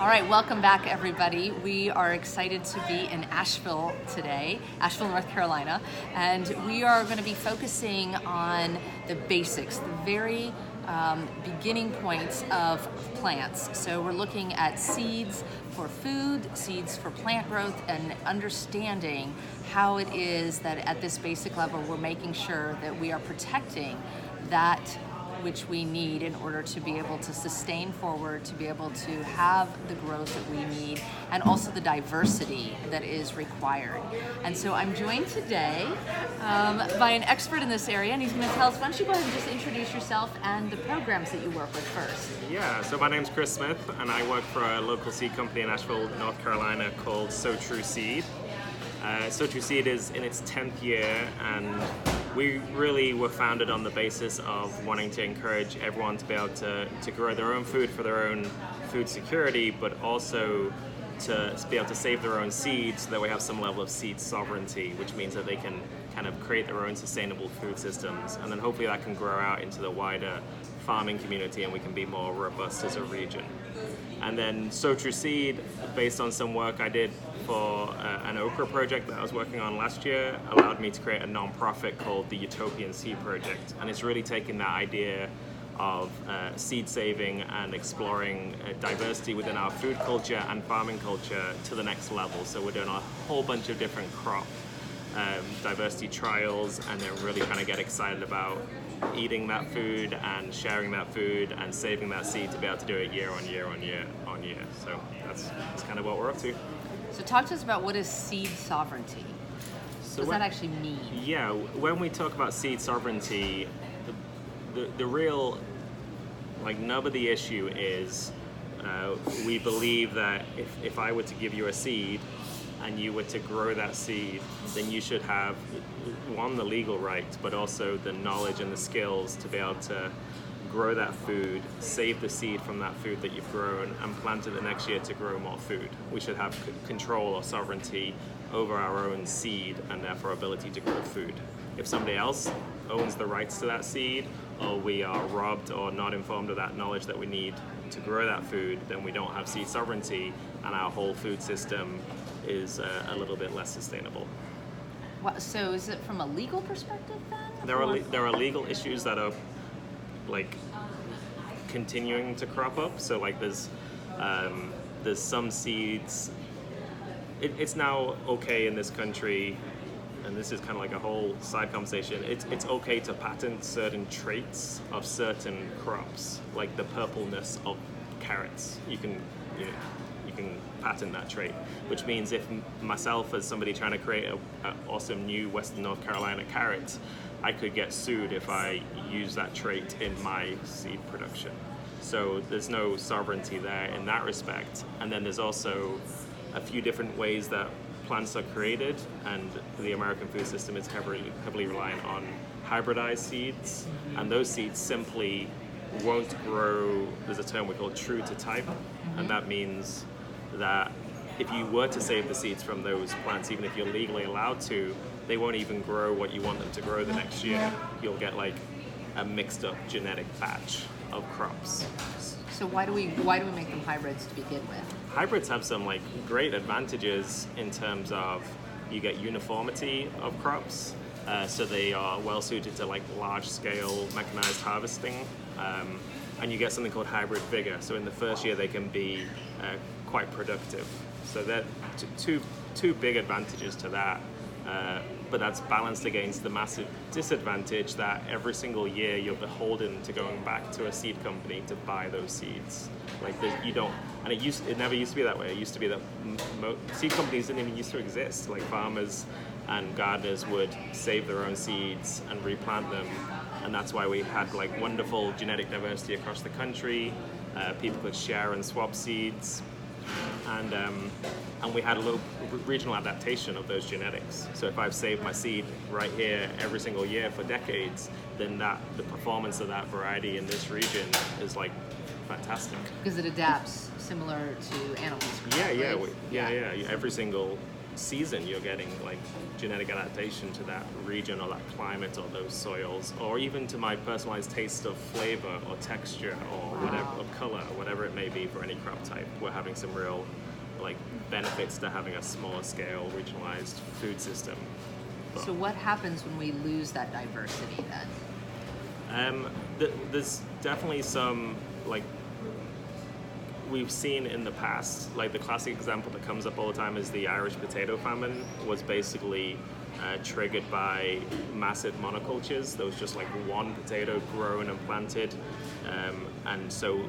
All right, welcome back, everybody. We are excited to be in Asheville today, Asheville, North Carolina, and we are going to be focusing on the basics, the very beginning points of plants. So we're looking at seeds for food, seeds for plant growth, and understanding how it is that at this basic level we're making sure that we are protecting that which we need in order to be able to sustain forward, to be able to have the growth that we need, and also the diversity that is required. And so I'm joined today by an expert in this area, and he's going to tell us, why don't you go ahead and just introduce yourself and the programs that you work with first. Yeah, so my name's Chris Smith, and I work for a local seed company in Asheville, North Carolina called So True Seed. So True Seed is in its 10th year, and we really were founded on the basis of wanting to encourage everyone to be able to grow their own food for their own food security, but also to be able to save their own seeds so that we have some level of seed sovereignty, which means that they can kind of create their own sustainable food systems, and then hopefully that can grow out into the wider farming community and we can be more robust as a region. And then So True Seed, based on some work I did for an okra project that I was working on last year, allowed me to create a non-profit called the Utopian Seed Project. And it's really taking that idea of seed saving and exploring diversity within our food culture and farming culture to the next level. So we're doing a whole bunch of different crop diversity trials, and then really trying to get excited about eating that food and sharing that food and saving that seed to be able to do it year on year on year on year. So that's kind of what we're up to. So talk to us about what is seed sovereignty. What does that actually mean? Yeah, when we talk about seed sovereignty, the real nub of the issue is we believe that if I were to give you a seed and you were to grow that seed, then you should have, one, the legal rights, but also the knowledge and the skills to be able to grow that food, save the seed from that food that you've grown, and plant it the next year to grow more food. We should have control or sovereignty over our own seed and therefore ability to grow food. If somebody else owns the rights to that seed, or we are robbed or not informed of that knowledge that we need to grow that food, then we don't have seed sovereignty, and our whole food system is a little bit less sustainable. So is it from a legal perspective then? There are legal issues that are continuing to crop up. So there's some seeds. It's now okay in this country, and this is kind of like a whole side conversation. It's okay to patent certain traits of certain crops, like the purpleness of carrots. You can patent that trait, which means if myself, as somebody trying to create an awesome new Western North Carolina carrot, I could get sued if I use that trait in my seed production. So there's no sovereignty there in that respect. And then there's also a few different ways that plants are created, and the American food system is heavily reliant on hybridized seeds, and those seeds simply won't grow. There's a term we call true to type, and that means that if you were to save the seeds from those plants, even if you're legally allowed to, they won't even grow what you want them to grow the next year. You'll get a mixed up genetic batch of crops. So why do we make them hybrids to begin with? Hybrids have some great advantages in terms of you get uniformity of crops, so they are well suited to large scale mechanized harvesting, and you get something called hybrid vigor. So in the first year they can be quite productive. So there are two big advantages to that, but that's balanced against the massive disadvantage that every single year you're beholden to going back to a seed company to buy those seeds. You don't, and it never used to be that way. It used to be that seed companies didn't even used to exist. Farmers and gardeners would save their own seeds and replant them, and that's why we had wonderful genetic diversity across the country. People could share and swap seeds, and we had a little regional adaptation of those genetics. So if I've saved my seed right here every single year for decades, then the performance of that variety in this region is fantastic. Because it adapts similar to animals. Yeah. Every single season you're getting like genetic adaptation to that region or that climate or those soils, or even to my personalized taste of flavor or texture or whatever, or color, whatever it may be for any crop type. We're having some real like benefits to having a smaller scale regionalized food system. But, So what happens when we lose that diversity then? there's definitely some like we've seen in the past, like the classic example that comes up all the time is the Irish potato famine was basically triggered by massive monocultures. There was just like one potato grown and planted, and so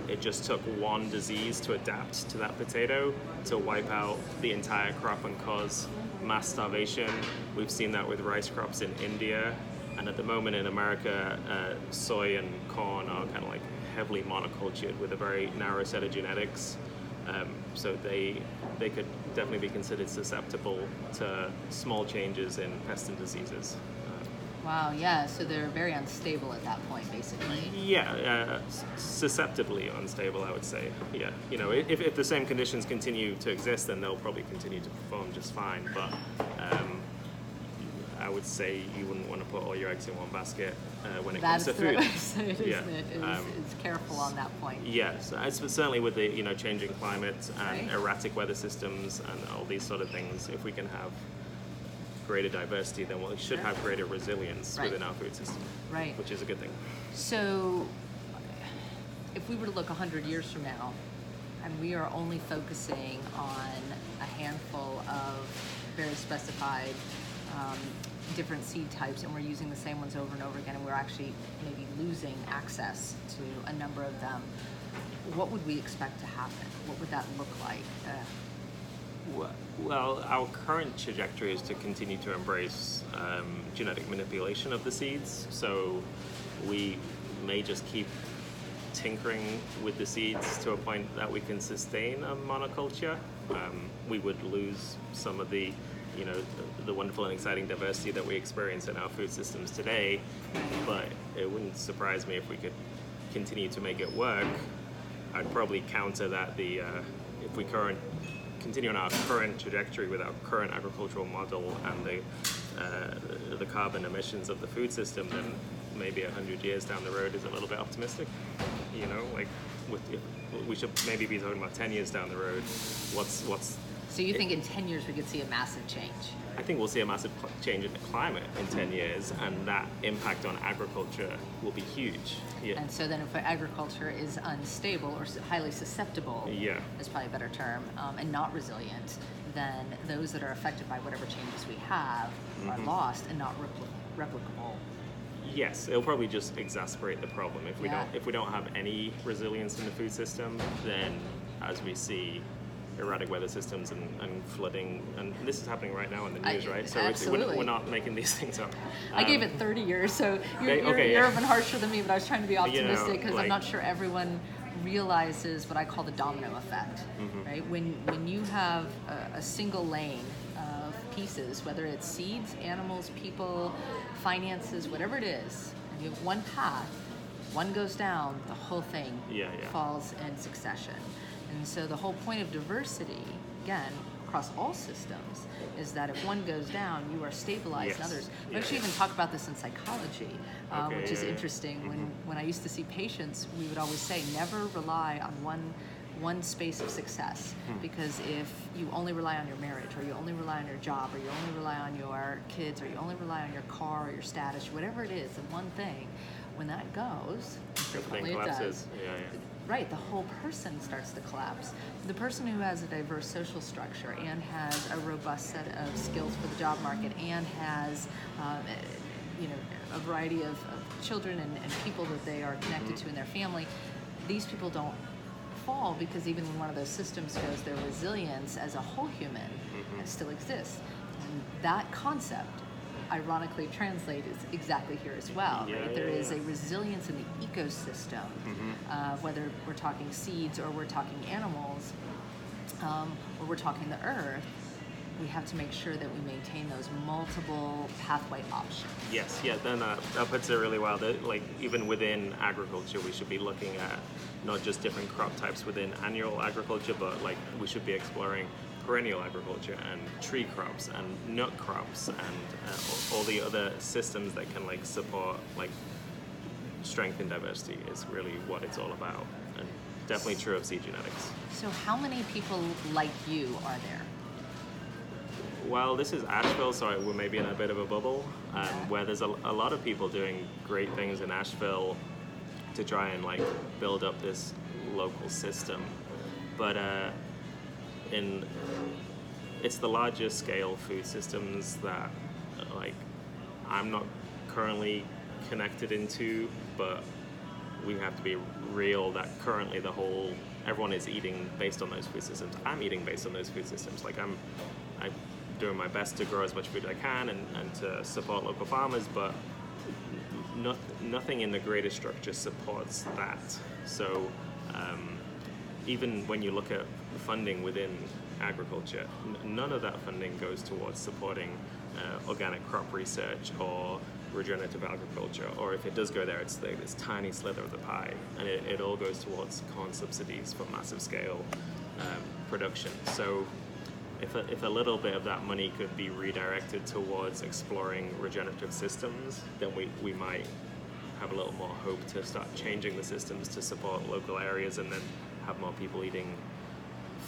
it just took one disease to adapt to that potato to wipe out the entire crop and cause mass starvation. We've seen that with rice crops in India, and at the moment in America, soy and corn are kind of like heavily monocultured with a very narrow set of genetics, so they could definitely be considered susceptible to small changes in pests and diseases. Wow, yeah, so they're very unstable at that point, basically. Yeah, susceptibly unstable, I would say. Yeah, you know, if the same conditions continue to exist, then they'll probably continue to perform just fine. But I would say you wouldn't want to put all your eggs in one basket when it comes to food. That's the way to say it, isn't it? Is careful on that point. Yes, certainly with the changing climate and Right. erratic weather systems and all these sort of things. If we can have greater diversity, then we should have greater resilience Right. within our food system, Right. which is a good thing. So if we were to look 100 years from now, and we are only focusing on a handful of very specified different seed types, and we're using the same ones over and over again, and we're actually maybe losing access to a number of them, what would we expect to happen? What would that look like? Well, our current trajectory is to continue to embrace genetic manipulation of the seeds. So we may just keep tinkering with the seeds to a point that we can sustain a monoculture. We would lose some of the the wonderful and exciting diversity that we experience in our food systems today, but it wouldn't surprise me if we could continue to make it work. I'd probably counter that if we continue on our current trajectory with our current agricultural model and the carbon emissions of the food system, then maybe 100 years down the road is a little bit optimistic. You know, like we should maybe be talking about 10 years down the road. So you think in 10 years we could see a massive change? I think we'll see a massive change in the climate in 10 years, and that impact on agriculture will be huge. Yeah. And so then if agriculture is unstable or highly susceptible, Yeah. is probably a better term, and not resilient, then those that are affected by whatever changes we have are lost and not replicable. Yes, it'll probably just exacerbate the problem. If Yeah. we don't have any resilience in the food system, then as we see erratic weather systems and flooding, and this is happening right now in the news, right? So absolutely. we're not making these things up. I gave it 30 years, so you're yeah. even harsher than me, but I was trying to be optimistic because like- I'm not sure everyone realizes what I call the domino effect, right? When you have a single lane of pieces, whether it's seeds, animals, people, finances, whatever it is, and you have one path, one goes down, the whole thing falls in succession. And so the whole point of diversity, again, across all systems, is that if one goes down, you are stabilized in others. We actually even talk about this in psychology, which is interesting. When I used to see patients, we would always say, never rely on one space of success, because if you only rely on your marriage, or you only rely on your job, or you only rely on your kids, or you only rely on your car or your status, whatever it is, the one thing, when that goes, frequently it does, right, the whole person starts to collapse. The person who has a diverse social structure and has a robust set of skills for the job market and has a variety of children and people that they are connected to in their family, these people don't fall, because even when one of those systems goes, their resilience as a whole human still exists. And that concept ironically translates exactly here as well. Right? There is a resilience in the ecosystem, whether we're talking seeds or we're talking animals, or we're talking the earth. We have to make sure that we maintain those multiple pathway options. Yes, then that puts it really well. That, like, even within agriculture, we should be looking at not just different crop types within annual agriculture, but like we should be exploring perennial agriculture and tree crops and nut crops and all the other systems that can like support like strength and diversity is really what it's all about, and definitely true of seed genetics. So how many people like you are there? Well, this is Asheville, so we're maybe in a bit of a bubble where there's a lot of people doing great things in Asheville to try and like build up this local system, but it's the larger scale food systems that like I'm not currently connected into, but we have to be real that currently everyone is eating based on those food systems. I'm eating based on those food systems. Like I'm doing my best to grow as much food as I can and to support local farmers, but nothing in the greater structure supports that. So even when you look at funding within agriculture, none of that funding goes towards supporting organic crop research or regenerative agriculture, or if it does go there, it's this tiny slither of the pie, and it all goes towards corn subsidies for massive scale production. So if a little bit of that money could be redirected towards exploring regenerative systems, then we might have a little more hope to start changing the systems to support local areas and then have more people eating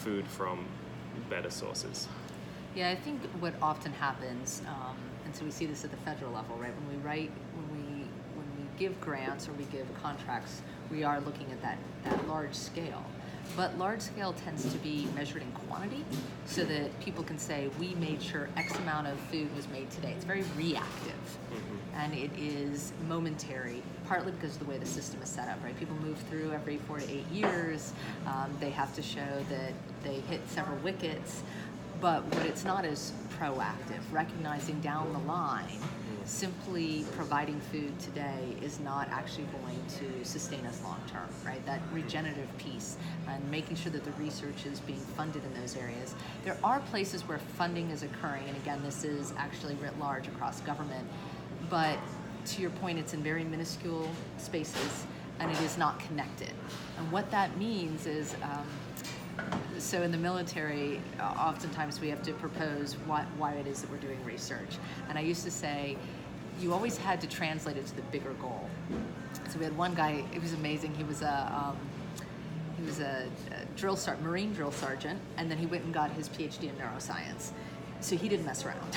food from better sources. Yeah, I think what often happens, and so we see this at the federal level, right? When we give grants or we give contracts, we are looking at that large scale. But large scale tends to be measured in quantity, so that people can say, we made sure X amount of food was made today. It's very reactive, and it is momentary, partly because of the way the system is set up, right? People move through every 4 to 8 years. They have to show that they hit several wickets, but what it's not is proactive, recognizing down the line, simply providing food today is not actually going to sustain us long term, right? That regenerative piece and making sure that the research is being funded in those areas. There are places where funding is occurring, and again, this is actually writ large across government, but to your point, it's in very minuscule spaces and it is not connected. And what that means is, so in the military, oftentimes we have to propose why it is that we're doing research. And I used to say, you always had to translate it to the bigger goal. So we had one guy, it was amazing, he was a Marine drill sergeant, and then he went and got his PhD in neuroscience. So he didn't mess around.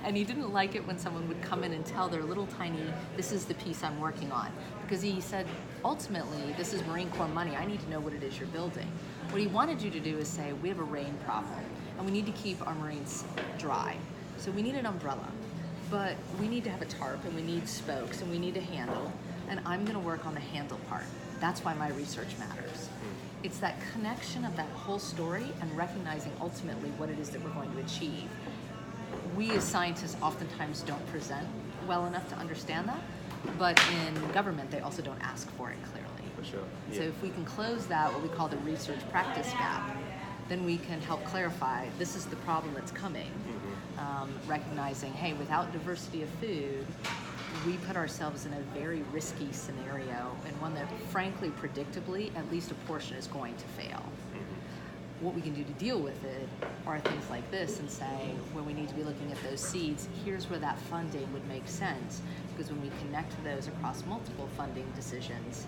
And he didn't like it when someone would come in and tell their little tiny, this is the piece I'm working on. Because he said, ultimately, this is Marine Corps money. I need to know what it is you're building. What he wanted you to do is say, we have a rain problem, and we need to keep our Marines dry. So we need an umbrella, but we need to have a tarp, and we need spokes, and we need a handle, and I'm gonna work on the handle part. That's why my research matters. It's that connection of that whole story and recognizing ultimately what it is that we're going to achieve. We as scientists oftentimes don't present well enough to understand that, but in government they also don't ask for it clearly. For sure. Yeah. So if we can close that, what we call the research practice gap, then we can help clarify this is the problem that's coming. Recognizing, hey, without diversity of food, we put ourselves in a very risky scenario, and one that frankly, predictably, at least a portion is going to fail. What we can do to deal with it are things like this and say, when we need to be looking at those seeds, here's where that funding would make sense, because when we connect those across multiple funding decisions,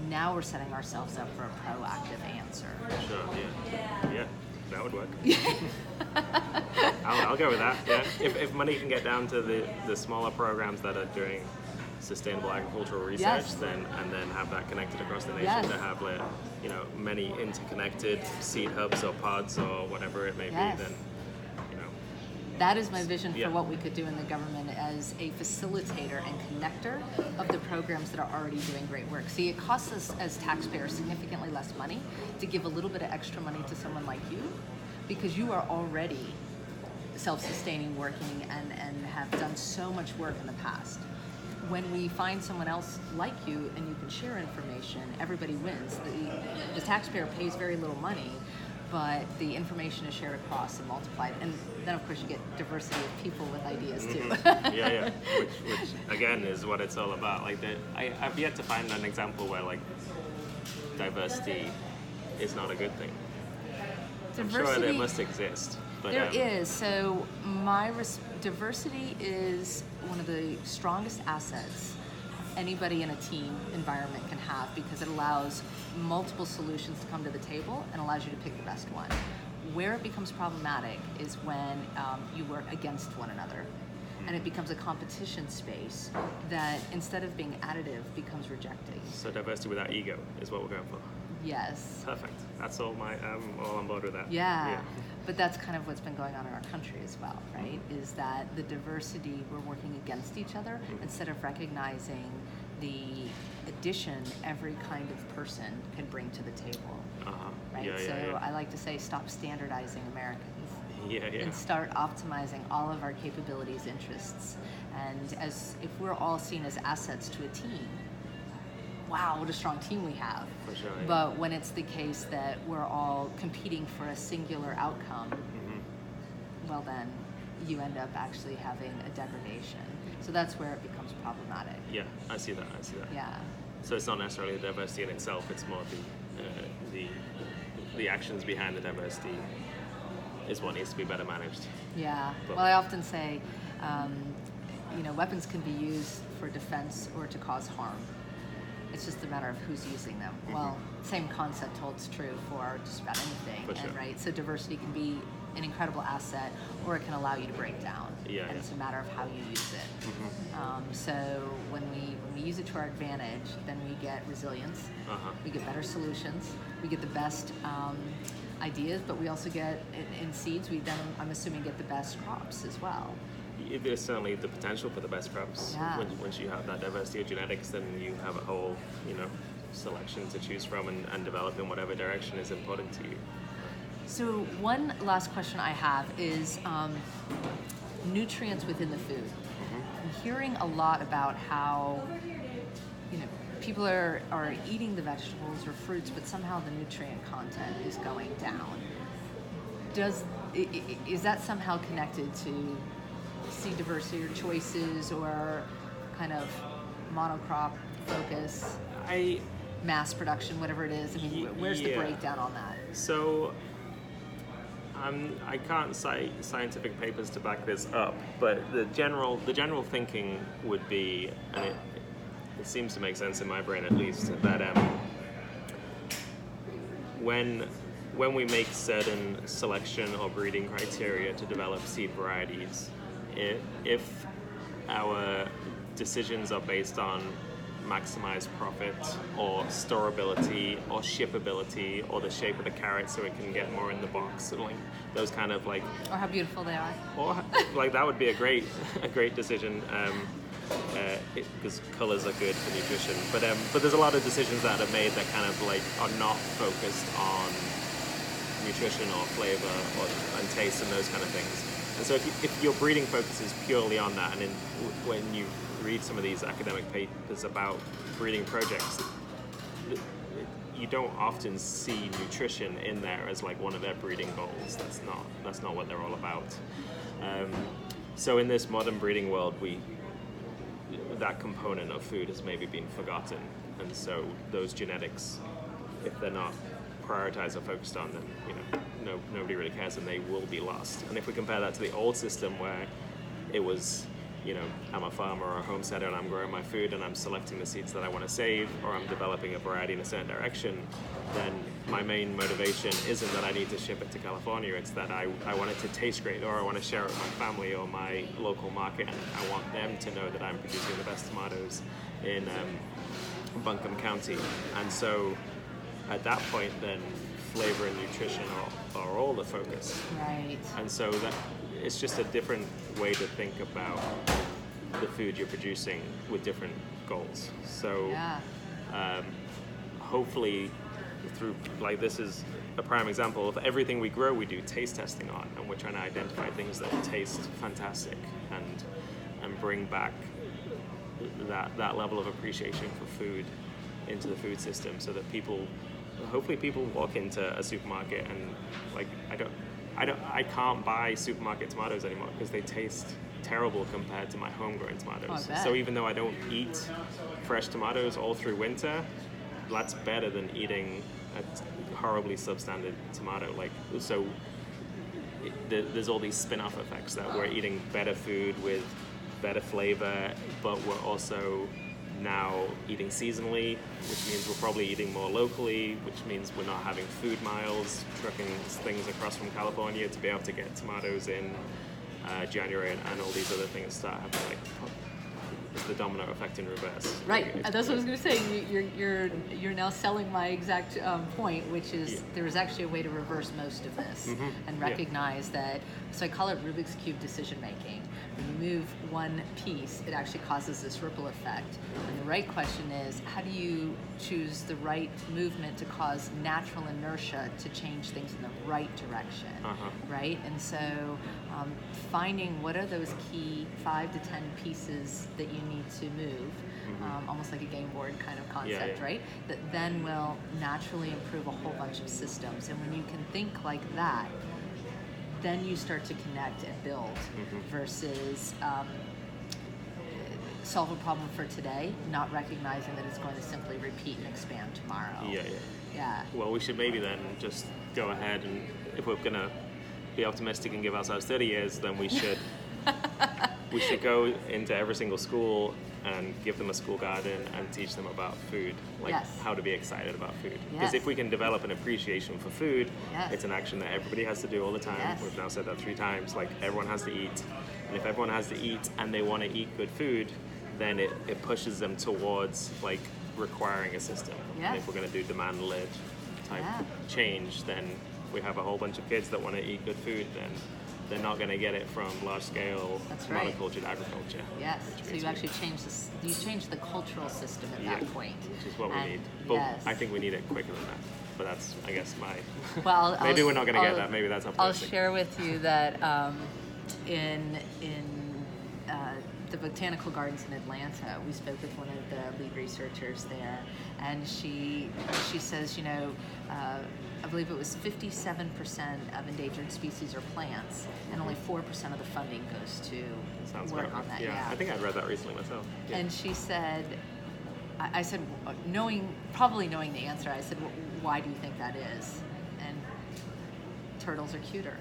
now we're setting ourselves up for a proactive answer. Sure, yeah, that would work. I'll go with that, yeah. If money can get down to the smaller programs that are doing sustainable agricultural research, then have that connected across the nation to have many interconnected seed hubs or pods or whatever it may be, then that is my vision for what we could do in the government as a facilitator and connector of the programs that are already doing great work. See, it costs us as taxpayers significantly less money to give a little bit of extra money to someone like you, because you are already self-sustaining, working, and have done so much work in the past. When we find someone else like you and you can share information, everybody wins. The taxpayer pays very little money, but the information is shared across and multiplied. And then, of course, you get diversity of people with ideas, too. Yeah. Which, again, is what it's all about. Like, I've yet to find an example where, like, diversity is not a good thing. I'm sure there must exist. But, there is. So diversity is one of the strongest assets anybody in a team environment can have, because it allows multiple solutions to come to the table and allows you to pick the best one. Where it becomes problematic is when you work against one another, and it becomes a competition space that, instead of being additive, becomes rejecting. So diversity without ego is what we're going for. Yes. Perfect. That's all I'm all on board with that. Yeah. But that's kind of what's been going on in our country as well, right? Is that the diversity, we're working against each other instead of recognizing the addition every kind of person can bring to the table. Right? I like to say, stop standardizing Americans. And start optimizing all of our capabilities, interests. And if we're all seen as assets to a team, wow, what a strong team we have. For sure, But when it's the case that we're all competing for a singular outcome, well then you end up actually having a degradation. So that's where it becomes problematic. Yeah, I see that. Yeah. So it's not necessarily the diversity in itself, it's more the actions behind the diversity is what needs to be better managed. Yeah. Well, I often say, weapons can be used for defense or to cause harm. It's just a matter of who's using them. Well, same concept holds true for just about anything. For sure. Right? So diversity can be an incredible asset, or it can allow you to break down. And it's a matter of how you use it. So when we use it to our advantage, then we get resilience. We get better solutions. We get the best ideas, but we also get in seeds. We then, I'm assuming, get the best crops as well. There's certainly the potential for the best crops. Once you have that diversity of genetics, then you have a whole, selection to choose from and develop in whatever direction is important to you. So one last question I have is nutrients within the food. I'm hearing a lot about how, people are eating the vegetables or fruits, but somehow the nutrient content is going down. Is that somehow connected to seed diversity or choices, or kind of monocrop focus, mass production, whatever it is? I mean, where's the breakdown on that? So I can't cite scientific papers to back this up, but the general thinking would be, and it seems to make sense in my brain at least, that when we make certain selection or breeding criteria to develop seed varieties, if our decisions are based on maximize profit or storability or shippability or the shape of the carrot so it can get more in the box, and those kind of or how beautiful they are, or that would be a great decision, because colors are good for nutrition, but there's a lot of decisions that are made that kind of are not focused on nutrition or flavor and taste and those kind of things. And so if your breeding focuses purely on that, and when you read some of these academic papers about breeding projects, you don't often see nutrition in there as one of their breeding goals. That's not what they're all about. So in this modern breeding world, that component of food has maybe been forgotten, and so those genetics, if they're not prioritized or focused on, then nobody really cares, and they will be lost. And if we compare that to the old system, where it was, I'm a farmer or a homesteader and I'm growing my food and I'm selecting the seeds that I want to save, or I'm developing a variety in a certain direction, then my main motivation isn't that I need to ship it to California. It's that I want it to taste great, or I want to share it with my family or my local market, and I want them to know that I'm producing the best tomatoes in Buncombe County. And so at that point, then flavor and nutrition are all the focus. Right. And so that it's just a different way to think about the food you're producing with different goals. So hopefully through, this is a prime example of everything we grow, we do taste testing on, and we're trying to identify things that taste fantastic and bring back that level of appreciation for food into the food system, so that hopefully people walk into a supermarket and I can't buy supermarket tomatoes anymore because they taste terrible compared to my homegrown tomatoes. So even though I don't eat fresh tomatoes all through winter, that's better than eating a horribly substandard tomato. Like, so there's all these spin-off effects that we're eating better food with better flavor, but we're also now eating seasonally, which means we're probably eating more locally, which means we're not having food miles, trucking things across from California to be able to get tomatoes in January, and all these other things start happening. Like, it's the domino effect in reverse. Right, that's what I was going to say. You're now selling my exact point, which is there is actually a way to reverse most of this and recognize that. So I call it Rubik's Cube decision making. When you move one piece, it actually causes this ripple effect. And the right question is, how do you choose the right movement to cause natural inertia to change things in the right direction, right? And so finding what are those key 5 to 10 pieces that you need to move, almost like a game board kind of concept, right? That then will naturally improve a whole bunch of systems. And when you can think like that, then you start to connect and build versus solve a problem for today, not recognizing that it's going to simply repeat and expand tomorrow. Yeah. Well, we should maybe then just go ahead, and if we're going to be optimistic and give ourselves 30 years, then we should go into every single school and give them a school garden and teach them about food, like how to be excited about food. Because if we can develop an appreciation for food, it's an action that everybody has to do all the time. We've now said that 3 times, like everyone has to eat. And if everyone has to eat and they want to eat good food, then it pushes them towards like requiring a system. And if we're going to do demand-led type change, then we have a whole bunch of kids that want to eat good food, then they're not going to get it from large-scale monocultured agriculture. Yes, so you actually change the cultural system at that point. Which is what we need. But I think we need it quicker than that. But that's, I guess, well, maybe we're not going to get that. Maybe that's optimistic. I'll share with you that in the botanical gardens in Atlanta, we spoke with one of the lead researchers there, and she says, I believe it was 57% of endangered species are plants, and only 4% of the funding goes to work on that. I think I'd read that recently myself. And she said, I said, probably knowing the answer, I said, well, why do you think that is? And turtles are cuter.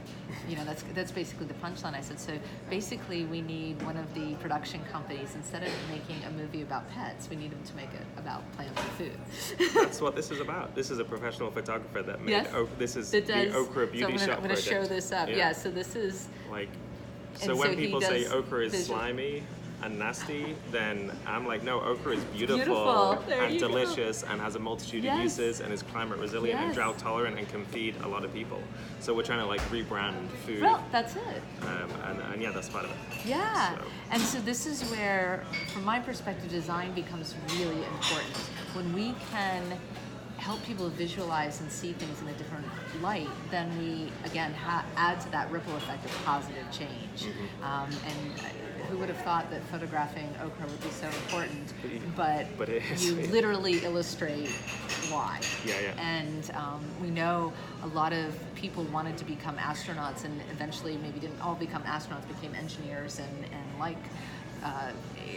That's basically the punchline. I said, so basically we need one of the production companies, instead of making a movie about pets, we need them to make it about plants and food. That's what this is about. This is a professional photographer that made this is the Okra Beauty Shop project. I'm going to show this up. So this is... So when people say okra is slimy and nasty, then I'm like, no, okra is beautiful and delicious and has a multitude of uses and is climate resilient and drought tolerant and can feed a lot of people. So we're trying to rebrand food. Well, that's it. And that's part of it. Yeah. And so this is where, from my perspective, design becomes really important. When we can help people visualize and see things in a different light, then we, again, add to that ripple effect of positive change. And who would have thought that photographing okra would be so important? But it is. You literally illustrate why. And we know a lot of people wanted to become astronauts and eventually maybe didn't all become astronauts, became engineers and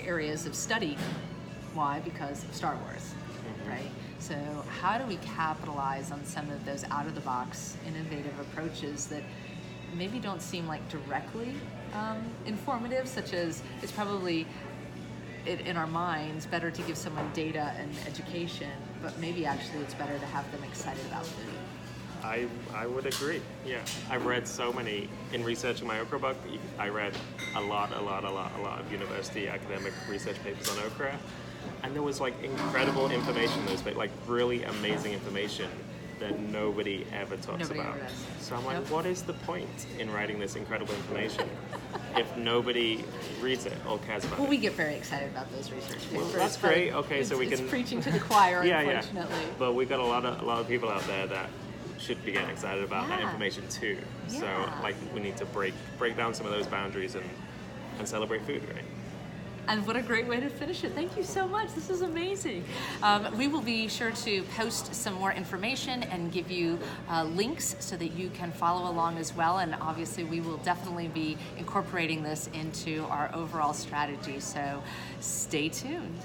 areas of study. Why? Because of Star Wars, right? So how do we capitalize on some of those out-of-the-box innovative approaches that maybe don't seem like directly informative, such as it's probably in our minds better to give someone data and education, but maybe actually it's better to have them excited about food. I would agree. I've read so many, in researching my okra book, I read a lot of university academic research papers on okra, and there was incredible information in those, really amazing information that nobody ever talks about. So I'm like, what is the point in writing this incredible information if nobody reads it or cares about it? Well, we get very excited about those research papers. Well, that's great. Okay, so we can... It's preaching to the choir, unfortunately. But we've got a lot of people out there that should be getting excited about that information too. So we need to break down some of those boundaries and celebrate food, right? And what a great way to finish it. Thank you so much. This is amazing. We will be sure to post some more information and give you links so that you can follow along as well. And obviously we will definitely be incorporating this into our overall strategy. So stay tuned.